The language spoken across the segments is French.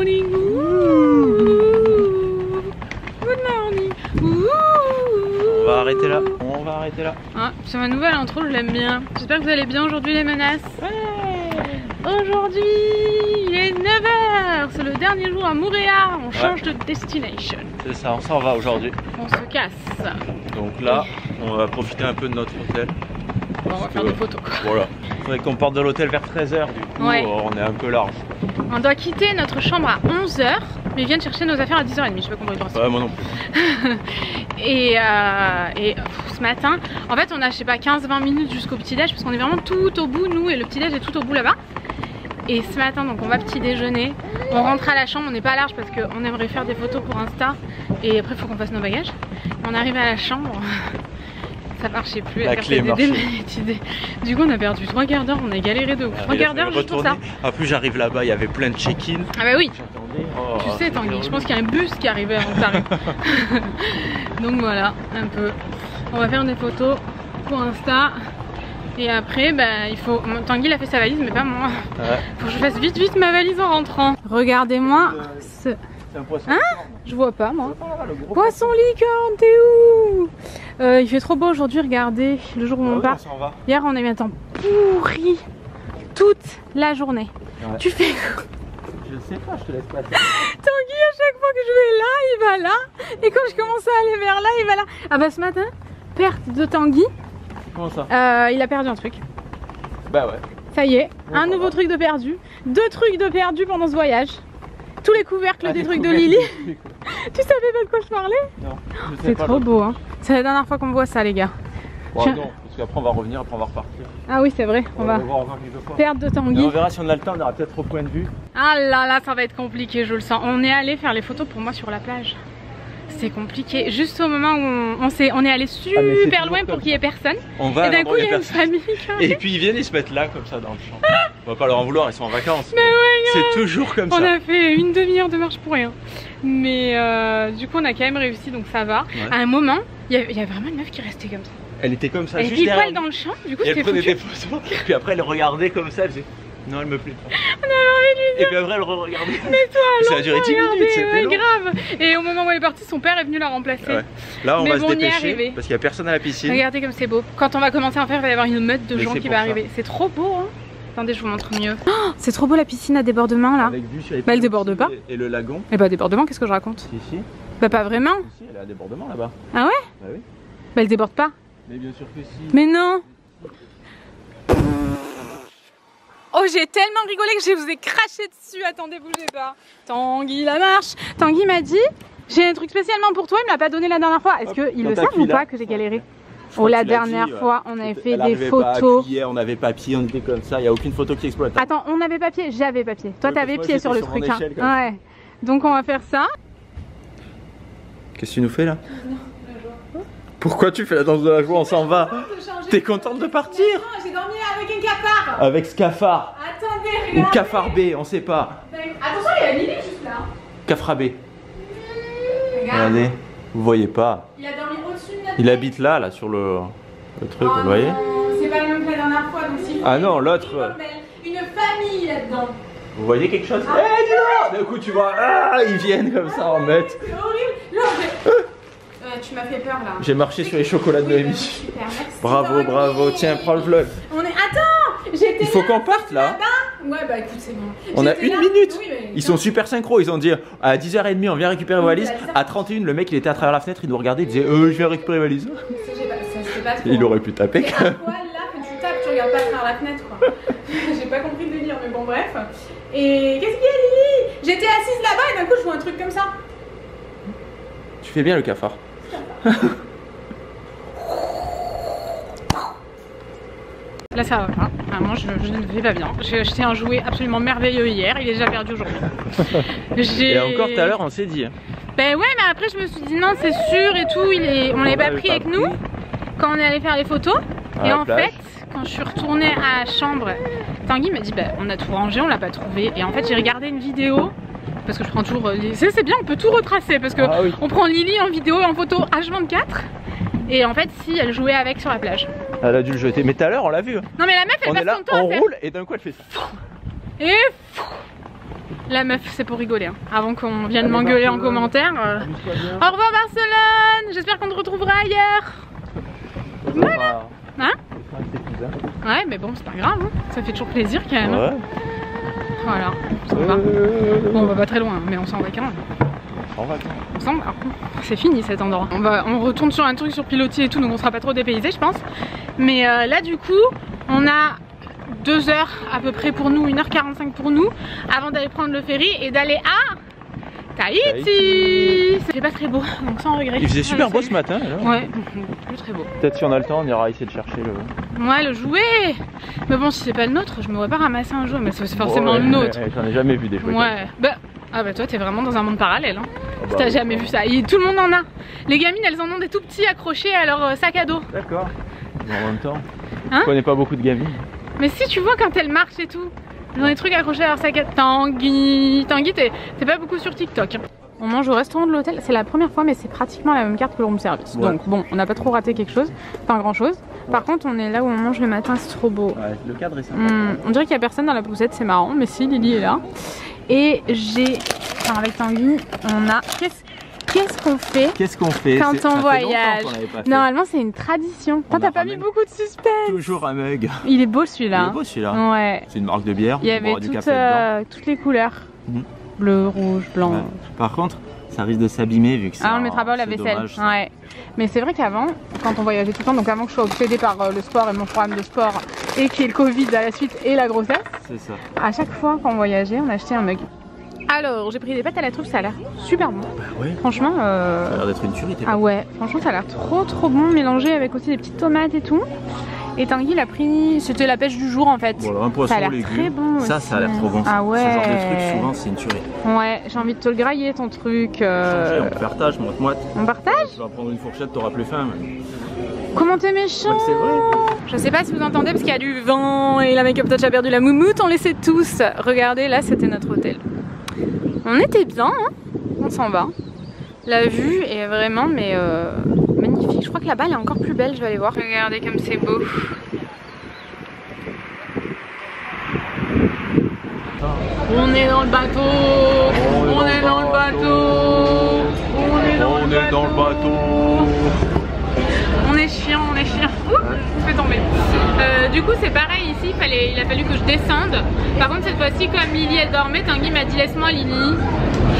morning. Good morning. On va arrêter là. On va arrêter là. Ah, c'est ma nouvelle intro, je l'aime bien. J'espère que vous allez bien aujourd'hui les menaces. Ouais. Aujourd'hui, il est 9h. C'est le dernier jour à Mooréa. On change de destination. C'est ça, on s'en va aujourd'hui. On se casse. Donc là, on va profiter un peu de notre hôtel. Bon, on va faire des photos quoi. Voilà. Il faudrait qu'on parte de l'hôtel vers 13h. Du coup, on est un peu large. On doit quitter notre chambre à 11h. Mais ils viennent chercher nos affaires à 10h30. Je sais pas comment ils doivent. Ouais, moi non plus. et ce matin, en fait, on a, je sais pas, 15-20 minutes jusqu'au petit-déj. Parce qu'on est vraiment tout au bout, nous, et le petit-déj est tout au bout là-bas. Et ce matin, donc on va petit déjeuner. On rentre à la chambre, on n'est pas large parce qu'on aimerait faire des photos pour Insta. Et après, il faut qu'on fasse nos bagages. On arrive à la chambre. Ça marchait plus. La clé marchait. Du coup, on a perdu 3 quarts d'heure. On a galéré de ouf. 3 quarts d'heure juste pour ça. En plus, j'arrive là-bas, il y avait plein de check-in. Ah bah oui. Oh, tu sais, Tanguy, je pense qu'il y a un bus qui arrivait avant que t'arrives. Donc voilà, un peu. On va faire des photos pour Insta. Et après, bah, il faut. Tanguy, il a fait sa valise, mais pas moi. Ouais. Faut que je fasse vite ma valise en rentrant. Regardez-moi ce. C'est un poisson. Hein? Je vois pas moi. Poisson licorne, t'es où? Il fait trop beau aujourd'hui, regardez. Le jour où on part. Hier, on a eu un temps pourri toute la journée. Ouais. Tu fais quoi? Je sais pas, je te laisse passer. Tanguy, à chaque fois que je vais là, il va là. Et quand je commence à aller vers là, il va là. Ah bah ce matin, perte de Tanguy. Comment ça? Il a perdu un truc. Bah ouais. Ça y est, un nouveau truc de perdu. 2 trucs de perdu pendant ce voyage. Tous les couvercles des trucs de Lily. Tu savais pas de quoi je parlais? Non. C'est trop beau hein. C'est la dernière fois qu'on voit ça les gars. Bon, non, parce qu'après on va revenir, après on va repartir. Ah oui c'est vrai, on va perdre de Tanguy. On verra si on a le temps, on aura peut-être au point de vue. Ah là là, ça va être compliqué, je le sens. On est allé faire les photos pour moi sur la plage. C'est compliqué, juste au moment où on est allé super loin pour qu'il n'y ait personne. On va et d'un coup il y a une famille. Et puis ils viennent, ils se mettent là comme ça dans le champ. On va pas leur en vouloir, ils sont en vacances. Mais ouais, c'est toujours comme ça. On a fait une demi-heure de marche pour rien. Mais du coup on a quand même réussi donc ça va. Ouais. À un moment, il y a vraiment une meuf qui restait comme ça. Elle était comme ça, elle juste était derrière. dans le champ, du coup c'était elle prenait des photos. Puis après elle regardait comme ça, elle faisait non elle me plaît pas. On avait envie de lui dire. Et puis après elle regardait. Mais toi ça a duré 10 minutes, c'était long. Grave. Et au moment où elle est partie, son père est venu la remplacer. Ouais. Là on va se dépêcher parce qu'il y a personne à la piscine. Regardez comme c'est beau. Quand on va commencer à en faire, il va y avoir une meute de gens qui va arriver. C'est trop beau hein. Attendez, je vous montre mieux. Oh, c'est trop beau la piscine à débordement là. Avec vue sur les elle déborde pas. Et le lagon. Et bah débordement, qu'est-ce que je raconte? Si. Bah pas vraiment. Si, elle a un débordement là-bas. Ah ouais? Bah oui. Bah elle déborde pas. Mais bien sûr que si. Mais non. Oh j'ai tellement rigolé que je vous ai craché dessus. Attendez, bougez pas. Tanguy la marche. Tanguy m'a dit j'ai un truc spécialement pour toi. Il me l'a pas donné la dernière fois. Est-ce qu'ils le savent ou pas que j'ai galéré? Oh la dernière fois on avait fait des photos. On avait papier, on était comme ça, il n'y a aucune photo qui exploite. Attends, on avait papier, j'avais papier. Toi t'avais pied sur le truc hein. Ouais. Donc on va faire ça. Qu'est-ce que tu nous fais là? Pourquoi tu fais la danse de la joie? On s'en va. T'es contente de partir? Non, j'ai dormi avec un cafard. Avec scafard. Attendez, regardez. Ou cafard B, on sait pas. Attention, il y a Lily juste là. Cafra B. Regardez, vous voyez pas. Il a dormi au-dessus de la tête. Il habite là sur le truc, vous voyez? C'est pas le même que la dernière fois, donc si. Ah non, l'autre. Une famille là-dedans. Vous voyez quelque chose? Eh, dis-donc! D'un coup, tu vois, ils viennent comme ça en meute. C'est horrible. Là, tu m'as fait peur là. J'ai marché sur les chocolats de Noémie. Super, merci. Bravo, bravo. Tiens, prends le vlog. Attends, j'étais. Il faut qu'on parte là. Ouais, bah écoute, c'est bon. On a 1 minute. Oui, ils sont super synchro. Ils ont dit à 10h30, on vient récupérer vos valises. À 31, le mec il était à travers la fenêtre, il nous regardait, il disait je viens récupérer les valises. Il aurait pu taper quand même. Là, quand tu tapes, tu regardes pas à travers la fenêtre quoi. J'ai pas compris le délire, mais bon, bref. Et qu'est-ce qu'il y a, Lily? J'étais assise là-bas et d'un coup, je vois un truc comme ça. Tu fais bien le cafard. Là ça va pas, vraiment je ne vais pas bien. J'ai acheté un jouet absolument merveilleux hier, il est déjà perdu aujourd'hui. Et encore tout à l'heure on s'est dit. Ben ouais mais après je me suis dit non c'est sûr et tout, on l'avait pas pris avec nous quand on est allé faire les photos. Et en fait quand je suis retournée à la chambre, Tanguy m'a dit bah on a tout rangé, on l'a pas trouvé. Et en fait j'ai regardé une vidéo. Parce que je prends toujours, c'est bien, on peut tout retracer parce que on prend Lily en vidéo et en photo H24 et en fait si elle jouait avec sur la plage. Elle a dû le jeter, mais tout à l'heure on l'a vu. Non mais la meuf elle passe son temps on roule et d'un coup elle fait. Et La meuf, c'est pour rigoler, hein. Avant qu'on vienne m'engueuler en commentaire. Au revoir Barcelone. J'espère qu'on te retrouvera ailleurs. Voilà. Hein? Ouais, mais bon, c'est pas grave, hein. Ça fait toujours plaisir quand même. Ouais. Voilà, on s'en va. Bon, on va pas très loin, mais on s'en va quand même. On s'en va. C'est fini cet endroit. On retourne sur un truc sur pilotis et tout, donc on sera pas trop dépaysé, je pense. Mais là, du coup, on a 2 heures à peu près pour nous, 1h45 pour nous, avant d'aller prendre le ferry et d'aller à Tahiti. C'est pas très beau, donc sans regret. Il faisait super beau ce matin alors. Ouais, plus très beau. Peut-être si on a le temps, on ira essayer de chercher le... Ouais, le jouet. Mais bon, si c'est pas le nôtre, je me vois pas ramasser un jouet, mais c'est forcément le nôtre. J'en ai jamais vu des jouets. Ouais, bah... Ah bah toi t'es vraiment dans un monde parallèle, hein. Oh bah, t'as jamais vu ça, tout le monde en a. Les gamines elles en ont des tout petits accrochés à leur sac à dos. D'accord. En même temps, hein? Je connais pas beaucoup de gamines. Mais si tu vois quand elles marchent et tout, elles ont des trucs accrochés à leur sac à dos. Tanguy, t'es pas beaucoup sur TikTok, hein. On mange au restaurant de l'hôtel, c'est la première fois mais c'est pratiquement la même carte que le room service. Ouais. Donc bon, on n'a pas trop raté quelque chose, pas grand chose. Par contre on est là où on mange le matin, c'est trop beau. Ouais, le cadre est sympa. On dirait qu'il y a personne dans la poussette, c'est marrant, mais si, Lily est là. Et avec Tanguy, on a... Qu'est-ce qu'on fait quand on voyage? Normalement c'est une tradition. T'as pas mis beaucoup de suspense. Toujours un mug. Il est beau celui-là. Il est beau celui-là. Ouais. C'est une marque de bière. Il y avait toutes les couleurs. Bleu, rouge, blanc. Ouais. Par contre, ça risque de s'abîmer vu que ça. Ah, on le mettra pas au lave-vaisselle. Ouais. Mais c'est vrai qu'avant, quand on voyageait tout le temps, donc avant que je sois obsédée par le sport et mon programme de sport et qu'il y ait le Covid à la suite et la grossesse, c'est ça. À chaque fois qu'on voyageait, on achetait un mug. Alors, j'ai pris des pâtes à la truffe, ça a l'air super bon. Bah ouais. Franchement, ça a l'air d'être une tuerie. Ah ouais, franchement, ça a l'air trop bon, mélangé avec aussi des petites tomates et tout. Et Tanguy l'a pris, c'était la pêche du jour en fait. Voilà, un poisson, ça a l'air légumes. Très bon ça a l'air trop bon. Ah ouais. Ce genre de truc, souvent, c'est une tuerie. Ouais, j'ai envie de te le grailler ton truc. On partage, moite-moite. On partage? Tu vas prendre une fourchette, t'auras plus faim. Mais... Comment t'es méchant? C'est vrai. Je sais pas si vous entendez parce qu'il y a du vent et la Make-up Touch a perdu la moumoute, on laissait tous. Regardez, là c'était notre hôtel. On était bien, hein, on s'en va. La vue est vraiment magnifique. Je crois que là-bas elle est encore plus belle, je vais aller voir. Regardez comme c'est beau. On est dans le bateau. On est dans le bateau. On est chiant, on est chiant. Ouh, je fais tomber. Du coup c'est pareil ici, il a fallu que je descende. Par contre cette fois-ci comme Lily elle dormait, Tanguy m'a dit laisse-moi Lily.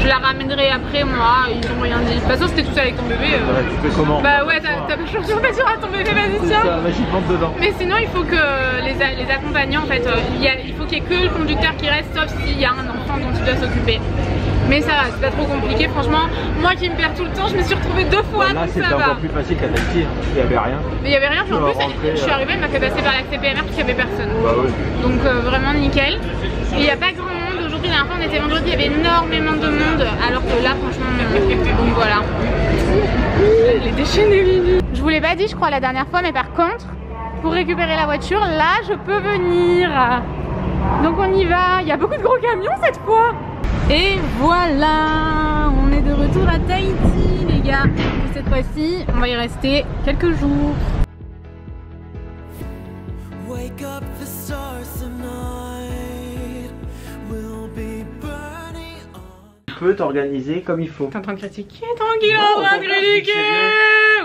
Je la ramènerai après moi, ils ont rien dit. De toute façon c'était tout ça avec ton bébé. Tu fais comment? Bah ouais, t'as pas changé, pas sûr à ton bébé, vas-y tiens. Ça, vas-y, monte dedans. Mais sinon il faut que les accompagnants en fait, il faut qu'il n'y ait que le conducteur qui reste sauf s'il y a un enfant dont il doit s'occuper. Mais ça va, c'est pas trop compliqué, franchement, moi qui me perds tout le temps, je me suis retrouvée 2 fois, là, donc ça va. C'était encore plus facile qu'à Tahiti, il n'y avait rien. Mais il n'y avait rien, puis en plus, je suis arrivée, elle m'a fait passer par la CPMR parce qu'il n'y avait personne. Bah oui. Donc vraiment nickel. Et il n'y a pas grand monde, aujourd'hui, la dernière fois on était vendredi, il y avait énormément de monde, alors que là, franchement, donc voilà. Les déchaînés Lily. Je vous l'ai pas dit, je crois, la dernière fois, mais par contre, pour récupérer la voiture, là, je peux venir. Donc on y va, il y a beaucoup de gros camions cette fois. Et voilà, on est de retour à Tahiti les gars. Et cette fois-ci, on va y rester quelques jours. Tu peux t'organiser comme il faut. T'es en train de critiquer Tanguy, en train de critiquer.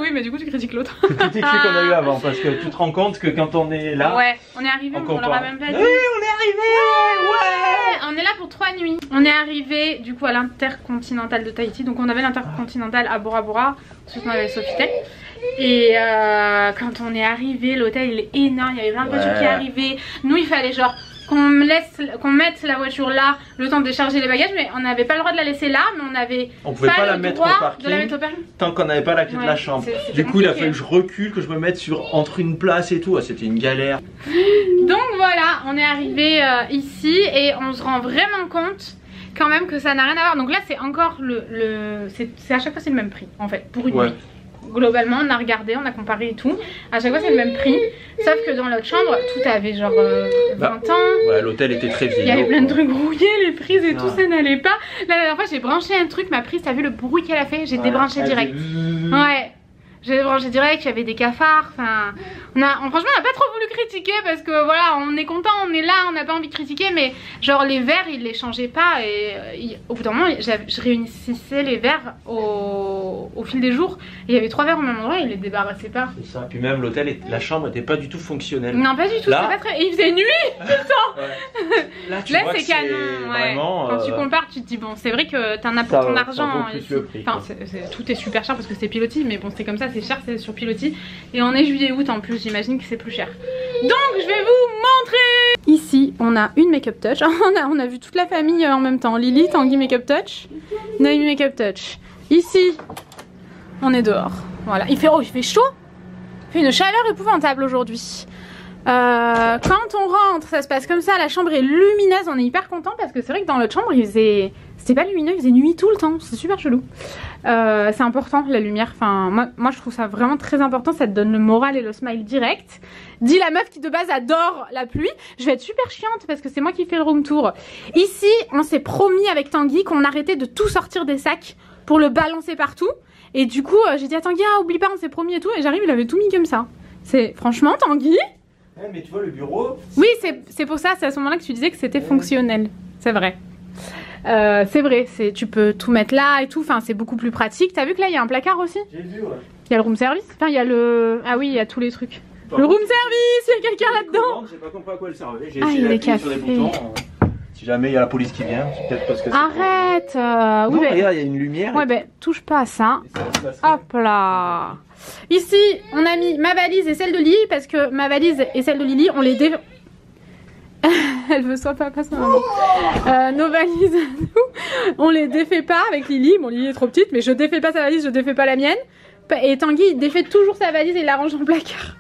Oui mais du coup tu critiques l'autre. Tu critiques celui qu'on a eu avant parce que tu te rends compte que quand on est là... Ouais, on est arrivé, on leur a même pas dit. Oui, on est arrivé. Ouais. On est là pour 3 nuits. On est arrivé du coup à l'Intercontinental de Tahiti. Donc on avait l'Intercontinental à Bora Bora. Ensuite on avait le Sofitel. Et quand on est arrivé, l'hôtel il est énorme. Il y avait plein de voitures qui arrivaient. Nous il fallait genre qu'on mette la voiture là, le temps de décharger les bagages, mais on n'avait pas le droit de la laisser là, mais on pouvait pas la mettre au parking tant qu'on n'avait pas la clé de la chambre. Du coup, il a fallu que je recule, que je me mette entre une place et tout. C'était une galère. Donc voilà, on est arrivé ici et on se rend vraiment compte quand même que ça n'a rien à voir. Donc là, c'est encore c'est à chaque fois c'est le même prix en fait pour une nuit. Globalement on a regardé, on a comparé et tout. À chaque fois c'est le même prix. Sauf que dans l'autre chambre tout avait genre 20 ans. Ouais, l'hôtel était très vieillot. Il y avait plein de trucs rouillés, les prises et tout ça n'allait pas. La dernière fois j'ai branché un truc, ma prise, t'as vu le bruit qu'elle a fait? J'ai débranché direct. Ouais. J'ai branché direct, il y avait des cafards. Enfin, franchement, on n'a pas trop voulu critiquer parce que voilà, on est content, on est là, on n'a pas envie de critiquer. Mais genre, les verres, ils les changeaient pas. Et au bout d'un moment, je réunissais les verres au fil des jours. Et il y avait 3 verres au même endroit, ils les débarrassaient pas. C'est ça. Puis même l'hôtel, la chambre était pas du tout fonctionnelle. Non, pas du tout. Là, pas très... Il faisait nuit tout le temps. Ouais. Là, c'est canon. Ouais. Vraiment, quand tu compares, tu te dis bon, c'est vrai que t'en as pour ton argent. Ici. Le prix, enfin, tout est super cher parce que c'est pilotis, mais bon, c'est comme ça, c'est cher, c'est sur pilotis. Et on est juillet-août en plus, j'imagine que c'est plus cher. Donc, je vais vous montrer. Ici, on a une make-up touch. on a vu toute la famille en même temps. Lily, Tanguy, make-up touch. Naomi, make-up touch. Ici, on est dehors. Voilà, il fait chaud. Il fait une chaleur épouvantable aujourd'hui. Quand on rentre, ça se passe comme ça, la chambre est lumineuse, on est hyper content parce que c'est vrai que dans l'autre chambre, c'était pas lumineux, il faisait nuit tout le temps, c'est super chelou. C'est important la lumière, enfin moi je trouve ça vraiment très important, ça te donne le moral et le smile direct. Dis la meuf qui de base adore la pluie. Je vais être super chiante parce que c'est moi qui fais le room tour. Ici, on s'est promis avec Tanguy qu'on arrêtait de tout sortir des sacs pour le balancer partout. Et du coup, j'ai dit à Tanguy, oublie pas, on s'est promis et tout. Et j'arrive, il avait tout mis comme ça. C'est franchement, Tanguy. Ouais, mais tu vois le bureau. Oui, c'est pour ça, c'est à ce moment-là que tu disais que c'était fonctionnel. C'est vrai. C'est vrai, tu peux tout mettre là et tout, enfin c'est beaucoup plus pratique. T'as vu que là il y a un placard aussi? J'ai vu, ouais. Il y a le room service, enfin il y a le... Ah oui, il y a tous les trucs. Le room service, il y a quelqu'un là-dedans. J'ai pas compris à quoi elle servait. J'ai essayé d'appuyer sur les boutons. Si jamais il y a la police qui vient, c'est peut-être parce que... Arrête oui, non, regarde, il y a une lumière. Ouais, ben touche pas à ça. Hop là. Ici, on a mis ma valise et celle de Lily parce que ma valise et celle de Lily, on les Elle veut soit pas sa maman. Nos valises, nous, on les défait pas avec Lily. Bon, Lily est trop petite, mais je défais pas sa valise, je défais pas la mienne. Et Tanguy, il défait toujours sa valise et il la range dans le placard.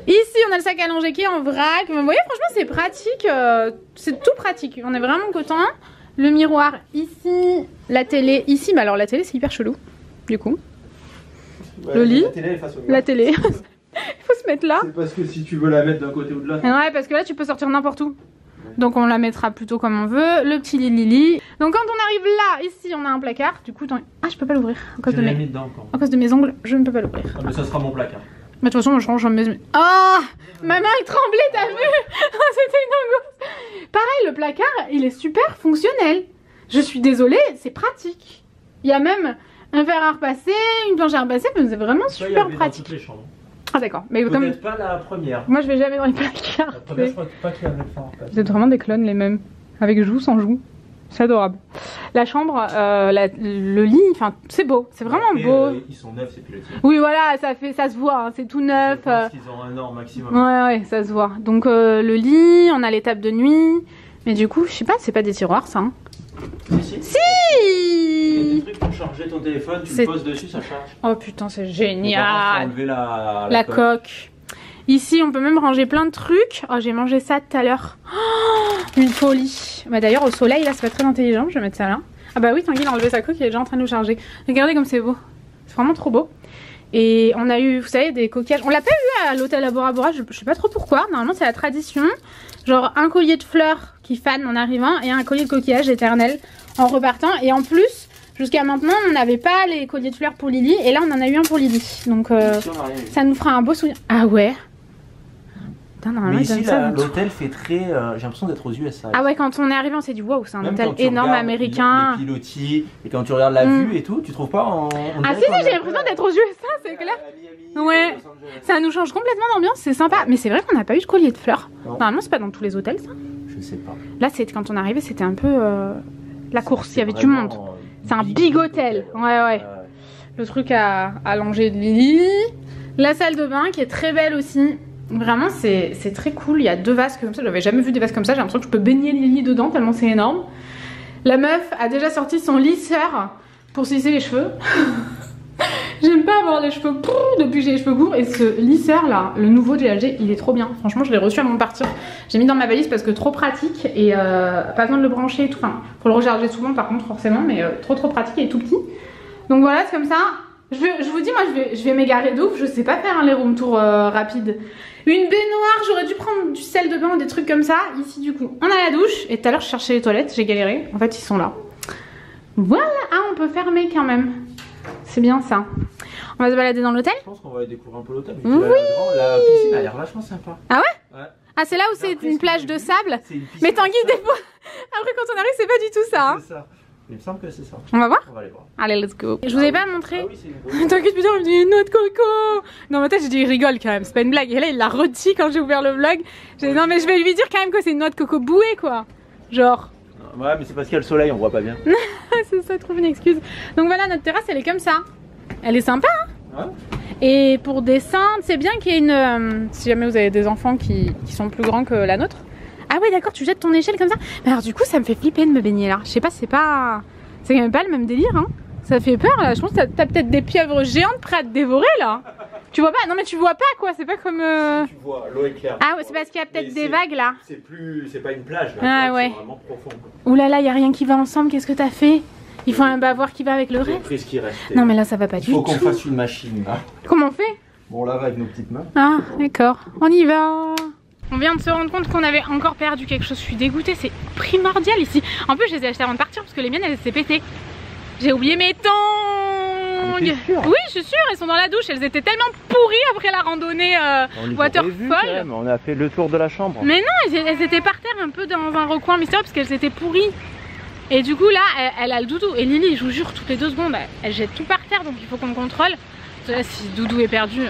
Ici, on a le sac à langer qui est en vrac. Vous voyez, franchement, c'est pratique. C'est tout pratique. On est vraiment content. Le miroir ici, la télé ici. Mais alors, la télé, c'est hyper chelou. Du coup, ouais, le lit, la télé, la télé. Il faut se mettre là. C'est parce que si tu veux la mettre d'un côté ou de l'autre. Ouais, parce que là, tu peux sortir n'importe où. Donc on la mettra plutôt comme on veut. Le petit lit Lily. Donc quand on arrive là, ici on a un placard. Du coup, ah, je peux pas l'ouvrir. À cause de mes ongles, je ne peux pas l'ouvrir. Ah, mais ça sera mon placard. Mais de toute façon, moi je range mes... Ah, ma main elle tremblait, t'as vu? C'était une angoisse. Pareil, le placard, il est super fonctionnel. Je suis désolée, c'est pratique. Il y a même un fer à repasser, une planche à repasser, mais c'est vraiment super pratique. Ah d'accord, mais comme... Peut-être pas la première. Moi je vais jamais dans les placards. La première, je crois pas qu'il y avait le fer à repasser. Vous êtes vraiment des clones les mêmes. Avec joue, sans joue. C'est adorable. La chambre, le lit, enfin c'est beau, c'est vraiment beau. Ils sont neufs, c'est pilotis. Oui voilà, ça se voit, hein, c'est tout neuf. Je pense qu'ils ont un an maximum. Ouais, ça se voit. Donc le lit, on a les tables de nuit. Mais du coup, je sais pas, c'est pas des tiroirs ça. Hein. Si. Il y a des trucs pour charger ton téléphone, tu le poses dessus, ça charge. Oh putain, c'est génial. On enlever la coque. Ici, on peut même ranger plein de trucs. Oh, j'ai mangé ça tout à l'heure. Oh, une folie. Bah, d'ailleurs, au soleil, là, c'est pas très intelligent. Je vais mettre ça là. Ah bah oui, Tanguy, il a enlevé sa coque, il est déjà en train de nous charger. Regardez comme c'est beau. C'est vraiment trop beau. Et on a eu, vous savez, des coquillages. On l'a pas eu à l'hôtel à Bora Bora, je sais pas trop pourquoi. Normalement, c'est la tradition. Genre un collier de fleurs qui fane en arrivant et un collier de coquillages éternel en repartant. Et en plus, jusqu'à maintenant, on n'avait pas les colliers de fleurs pour Lily. Et là, on en a eu un pour Lily. Donc, ça nous fera un beau souvenir. Ah ouais. Putain, mais ici, l'hôtel fait très... j'ai l'impression d'être aux USA. Ah ouais, quand on est arrivé, on s'est dit waouh, c'est un hôtel énorme américain. Les pilotis, et quand tu regardes la vue et tout, tu trouves pas Ah si, j'ai l'impression d'être aux USA, c'est clair. Ouais, ça nous change complètement d'ambiance, c'est sympa. Mais c'est vrai qu'on n'a pas eu de collier de fleurs. Normalement, c'est pas dans tous les hôtels, ça. Je sais pas. Là, quand on est arrivé, c'était un peu la course, il y avait du monde. C'est un big hôtel. Ouais. Le truc à longer de Lily. La salle de bain qui est très belle aussi. Vraiment, c'est très cool. Il y a 2 vases comme ça. J'avais jamais vu des vases comme ça. J'ai l'impression que je peux baigner Lily dedans tellement c'est énorme. La meuf a déjà sorti son lisseur pour se lisser les cheveux. J'aime pas avoir les cheveux depuis que j'ai les cheveux courts. Et ce lisseur là, le nouveau GLG, il est trop bien. Franchement, je l'ai reçu avant de partir. J'ai mis dans ma valise parce que trop pratique. Et pas besoin de le brancher et tout. Enfin, faut le recharger souvent par contre, forcément. Mais trop pratique et tout petit. Donc voilà, c'est comme ça. Je vous dis, moi je vais m'égarer d'ouf. Je sais pas faire les room tours rapides. Une baignoire, j'aurais dû prendre du sel de bain ou des trucs comme ça. Ici du coup, on a la douche. Et tout à l'heure je cherchais les toilettes, j'ai galéré. En fait ils sont là. Voilà, ah on peut fermer quand même. C'est bien ça. On va se balader dans l'hôtel? Je pense qu'on va aller découvrir un peu l'hôtel. Oui. La piscine a l'air vachement sympa. Ah ouais? Ouais. Ah, c'est là où c'est une plage de sable? Mais Tanguy, des fois, après quand on arrive, c'est pas du tout ça. Hein. C'est ça. Il me semble que c'est ça. On va voir? On va aller voir. Allez, let's go. Je vous ai pas montré. Ah oui, c'est une T'inquiète, putain, il me dit une noix de coco. Dans ma tête, j'ai dit, il rigole quand même, c'est pas une blague. Et là, il l'a redit quand j'ai ouvert le vlog. J'ai dit, non, mais je vais lui dire quand même que c'est une noix de coco bouée, quoi. Genre. Ouais, mais c'est parce qu'il y a le soleil, on voit pas bien. C'est ça, trouve une excuse. Donc voilà, notre terrasse, elle est comme ça. Elle est sympa, hein? Ouais. Et pour descendre, c'est bien qu'il y ait une... si jamais vous avez des enfants qui sont plus grands que la nôtre. Ah ouais, d'accord, tu jettes ton échelle comme ça. Mais alors du coup, ça me fait flipper de me baigner là. Je sais pas, c'est pas... C'est quand même pas le même délire, hein. Ça fait peur là. Je pense que t'as peut-être des pieuvres géantes prêtes à te dévorer là. Tu vois pas? Non mais tu vois pas quoi, c'est pas comme... Tu vois, l'eau est claire. Ah ouais, c'est parce qu'il y a peut-être des vagues là. C'est pas une plage là. Ah ouais. C'est vraiment profond. Ouh là là, y a rien qui va ensemble, qu'est-ce que t'as fait? Il faut un bavoir qui va avec le reste. Pris ce qui reste. Non mais là ça va pas du tout. Il faut qu'on fasse une machine là. Comment on fait? Bon, on lave avec nos petites mains. Ah d'accord, on y va. On vient de se rendre compte qu'on avait encore perdu quelque chose. Je suis dégoûtée, c'est primordial ici. En plus je les ai achetées avant de partir parce que les miennes elles s'étaient pétées. J'ai oublié mes tongs. Oui je suis sûre, elles sont dans la douche. Elles étaient tellement pourries après la randonnée waterfall. On a fait le tour de la chambre. Mais non, elles étaient par terre un peu dans un recoin mystérieux parce qu'elles étaient pourries. Et du coup là elle a le doudou. Et Lily, je vous jure, toutes les 2 secondes elle jette tout par terre. Donc il faut qu'on contrôle. Là, si Doudou est perdu,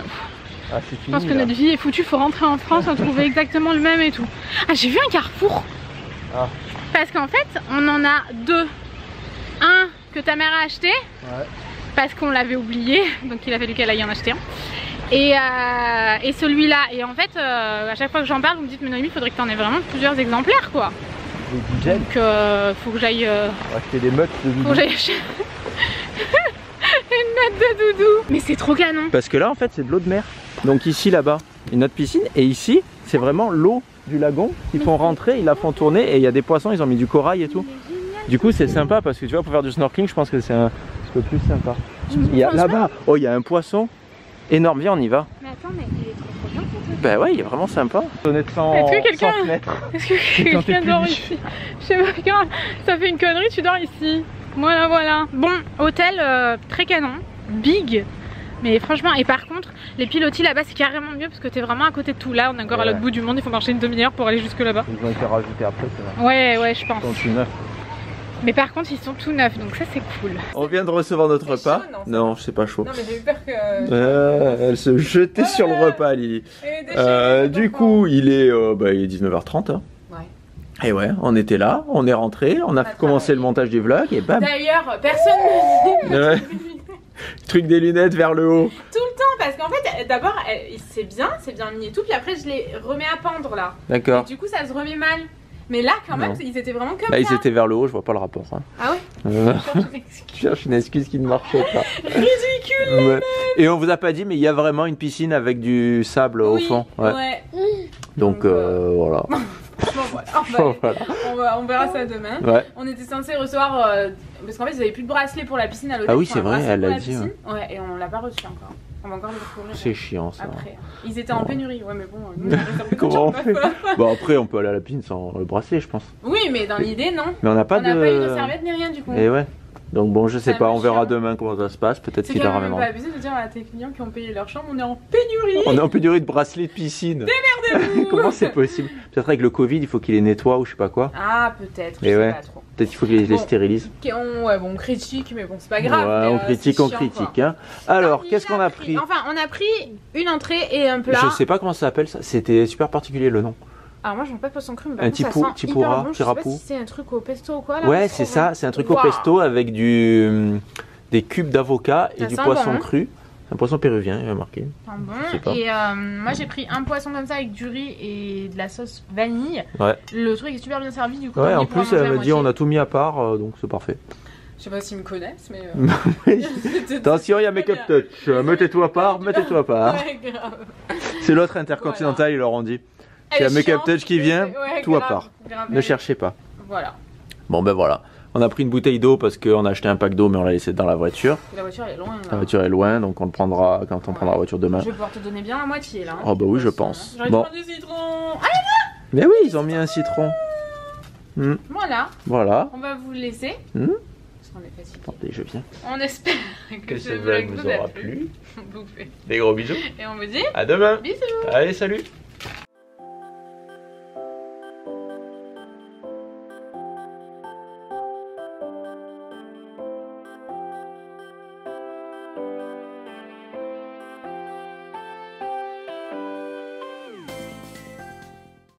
ah, fini, je pense que notre vie est foutue. Faut rentrer en France, on trouver exactement le même et tout. Ah, j'ai vu un carrefour. Ah. Parce qu'en fait on en a 2. Un que ta mère a acheté, parce qu'on l'avait oublié, donc il a fallu qu'elle aille en acheter un. Et celui-là. Et en fait, à chaque fois que j'en parle, vous me dites, mais Noémie, il faudrait que tu en aies vraiment plusieurs exemplaires, quoi. Donc, faut que j'aille. Acheter des meutes de doudou. Faut que j'aille acheter une meute de doudou. Mais c'est trop canon. Parce que là, en fait, c'est de l'eau de mer. Donc, ici, là-bas, une autre piscine. Et ici, c'est vraiment l'eau du lagon qu'ils font rentrer, ils la font tourner. Et il y a des poissons, ils ont mis du corail et tout. Du coup c'est sympa parce que tu vois, pour faire du snorkeling je pense que c'est un peu plus sympa. Il y a là-bas, oh il y a un poisson énorme, viens on y va. Mais attends, mais il est trop bien ce truc. Bah ouais, il est vraiment sympa. Est-ce que quelqu'un dort ici? Je sais pas, quand ça fait une connerie, tu dors ici. Voilà, voilà. Bon, hôtel très canon, big. Mais franchement, et par contre, les pilotis là-bas c'est carrément mieux parce que t'es vraiment à côté de tout. Là on est encore à l'autre bout du monde, il faut marcher une demi-heure pour aller jusque là-bas. Ils ont été rajoutés après, c'est Ouais, vrai. ouais, je pense. Ils sont tout neufs. Mais par contre ils sont tout neufs, donc ça c'est cool. On vient de recevoir notre repas. Chaud, non, c'est pas chaud. Non mais j'ai eu peur que... elle se jetait sur le repas Lily. Du coup il est 19h30 hein. Et ouais, on était là, on est rentré, on a commencé le montage du vlog et bam. D'ailleurs, personne ne dit truc des lunettes vers le haut. Tout le temps, parce qu'en fait, d'abord, c'est bien mis et tout, puis après je les remets à pendre là. D'accord. Du coup, ça se remet mal. Mais là, quand même, ils étaient vraiment comme là, ça. Ils étaient vers le haut, je vois pas le rapport. Hein. Ah ouais Je cherche une excuse qui ne marchait pas. Ridicule ouais. Et on vous a pas dit, mais il y a vraiment une piscine avec du sable au fond. Ouais. Donc voilà. Bon, voilà. On verra ça demain. Ouais. On était censé recevoir parce qu'en fait ils avaient plus de bracelet pour la piscine à l'hôtel. Ah oui c'est vrai, elle l'a dit. Ouais, et on l'a pas reçu encore. On va encore le découvrir. C'est chiant ça. Après. Ils étaient en pénurie, ouais mais bon. Nous, comment on fait? Bon après on peut aller à la piscine sans le bracelet je pense. Oui mais dans l'idée non. Mais on n'a pas eu de serviette ni rien du coup. Et ouais. Donc bon je sais pas, on verra demain comment ça se passe, peut-être qu'il la ramènera. C'est abusé de dire à tes clients qui ont payé leur chambre, on est en pénurie. On est en pénurie de bracelets de piscine. Démerdez-vous. Comment c'est possible? Peut-être avec le Covid il faut qu'il les nettoie ou je sais pas quoi. Ah peut-être, je sais pas trop. Peut-être qu'il faut qu'ils les stérilisent. Ouais bon on critique mais bon c'est pas grave. Ouais, on critique, Hein. Alors qu'est-ce qu'on a pris? Enfin on a pris une entrée et un plat. Je sais pas comment ça s'appelle ça, c'était super particulier le nom. Alors moi je mange pas de poisson cru, mais un tipura, bon. Je sais pas si c'est un truc au pesto ou quoi là. Ouais c'est ça, c'est un truc au pesto avec des cubes d'avocat et du poisson cru. Un poisson péruvien, il va marquer. Bon. Et moi j'ai pris un poisson comme ça avec du riz et de la sauce vanille. Ouais. Le truc est super bien servi du coup. Ouais, en plus elle m'a dit on a tout mis à part, donc c'est parfait. Je sais pas s'ils me connaissent, mais. Attention, il y a Make Up Touch. Mettez-toi à part, mettez-toi à part. Ouais, grave. C'est l'autre intercontinental, ils leur ont dit. S'il y a Make Up Touch qui vient, tout à part. Ne cherchez pas. Voilà. Bon ben voilà. On a pris une bouteille d'eau parce qu'on a acheté un pack d'eau mais on l'a laissé dans la voiture. La voiture est loin. Là. La voiture est loin donc on le prendra quand on prendra la voiture demain. Je vais pouvoir te donner bien la moitié là. Oh bah oui je pense. Bon. Des citrons. Allez là. Mais oui ils ont mis un citron. Voilà. Voilà. On va vous le laisser. parce qu'on est fatigué. Attendez, je viens. On espère Que ce vlog vous aura plu. On vous fait Des gros bisous. et on vous dit À demain. bisous. Allez, salut.